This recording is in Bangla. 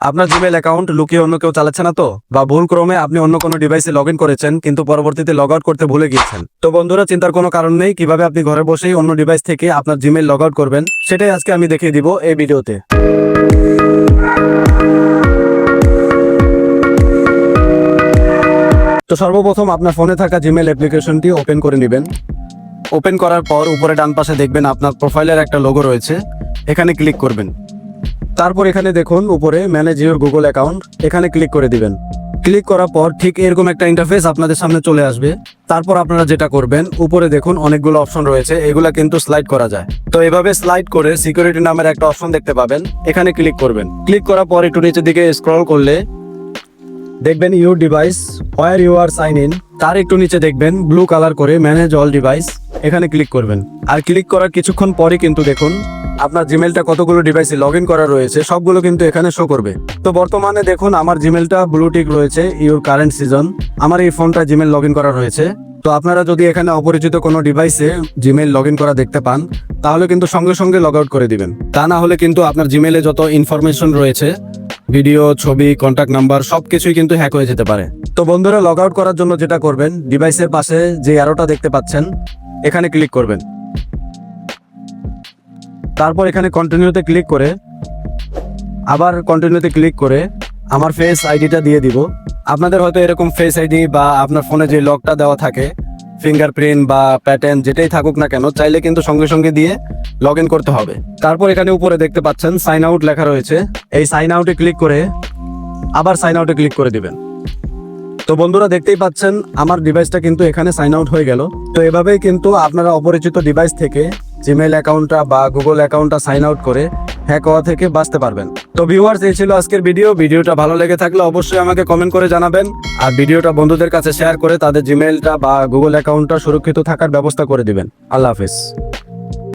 আপনার জিমেইল অ্যাকাউন্ট লুকিয়ে অন্য কেউ চালাচ্ছে না তো, বা ভুল ক্রমে আপনি অন্য কোনো ডিভাইসে লগ ইন করেছেন কিন্তু পরবর্তীতে লগ আউট করতে ভুলে গিয়েছেন। তো বন্ধুরা, চিন্তার কোনো কারণ নেই। কিভাবে আপনি ঘরে বসেই অন্য ডিভাইস থেকে আপনার জিমেইল লগ আউট করবেন সেটাই আজকে আমি দেখিয়ে দিব এই ভিডিওতে। তো সর্বপ্রথম আপনার ফোনে থাকা জিমেইল অ্যাপ্লিকেশনটি ওপেন করে নেবেন। ওপেন করার পর উপরে ডান পাশে দেখবেন আপনার প্রোফাইলের একটা লোগো রয়েছে, এখানে ক্লিক করবেন। তারপর এখানে দেখুন উপরে ম্যানেজ ইউর গুগল অ্যাকাউন্ট, এখানে ক্লিক করে দিবেন। ক্লিক করার পর ঠিক এরকম একটা ইন্টারফেস আপনাদের সামনে চলে আসবে। তারপর আপনারা যেটা করবেন, উপরে দেখুন অনেকগুলো অপশন রয়েছে, এগুলা কিন্তু স্লাইড করা যায়। তো এভাবে স্লাইড করে সিকিউরিটি নামের একটা অপশন দেখতে পাবেন, এখানে ক্লিক করবেন। ক্লিক করার পর একটু নিচের দিকে স্ক্রল করলে দেখবেন your device where you are sign in, তার একটু নিচে দেখবেন ব্লু কালার করে ম্যানেজ অল ডিভাইস, এখানে ক্লিক করবেন। আর ক্লিক করার কিছুক্ষণ পরে কিন্তু দেখুন আপনার জিমেলটা কতগুলো ডিভাইসে লগ ইন করা রয়েছে সবগুলো কিন্তু এখানে শো করবে। তো বর্তমানে দেখুন আমার জিমেলটা ব্লু টিক রয়েছে, ইউর কারেন্ট সিজন, আমার এই ফোনটা জিমেল লগ ইন করা রয়েছে। তো আপনারা যদি এখানে অপরিচিত কোনো ডিভাইসে জিমেল লগ ইন করা দেখতে পান তাহলে কিন্তু সঙ্গে সঙ্গে লগ আউট করে দিবেন। তা না হলে কিন্তু আপনার জিমেলে যত ইনফরমেশন রয়েছে, ভিডিও, ছবি, কন্ট্যাক্ট নাম্বার সবকিছুই কিন্তু হ্যাক হয়ে যেতে পারে। তো বন্ধুরা, লগ আউট করার জন্য যেটা করবেন, ডিভাইসের পাশে যে অ্যারোটা দেখতে পাচ্ছেন এখানে ক্লিক করবেন। তারপর এখানে কন্টিনিউতে ক্লিক করে আবার কন্টিনিউতে ক্লিক করে আমার ফেস আইডিটা দিয়ে দিব। আপনাদের হয়তো এরকম ফেস আইডি বা আপনার ফোনে যে লকটা দেওয়া থাকে, ফিঙ্গারপ্রিন্ট বা প্যাটার্ন যেটাই থাকুক না কেন, চাইলে কিন্তু সঙ্গে সঙ্গে দিয়ে লগ ইন করতে হবে। তারপর এখানে উপরে দেখতে পাচ্ছেন সাইন আউট লেখা রয়েছে, এই সাইন আউটে ক্লিক করে আবার সাইন আউটে ক্লিক করে দিবেন। তো বন্ধুরা, দেখতেই পাচ্ছেন আমার ডিভাইসটা কিন্তু এখানে সাইন আউট হয়ে গেল। তো এভাবেই কিন্তু আপনারা অপরিচিত ডিভাইস থেকে জিমেইল অ্যাকাউন্টটা বা গুগল অ্যাকাউন্টটা সাইন আউট করে হ্যাক হওয়া থেকে বাঁচতে পারবেন। তো ভিউয়ার্স, এই ছিল আজকের ভিডিওটা ভালো লেগে থাকলে অবশ্যই আমাকে কমেন্ট করে জানাবেন, আর ভিডিওটা বন্ধুদের কাছে শেয়ার করে তাদের জিমেইলটা বা গুগল অ্যাকাউন্টটা সুরক্ষিত থাকার ব্যবস্থা করে দিবেন। আল্লাহ হাফেজ।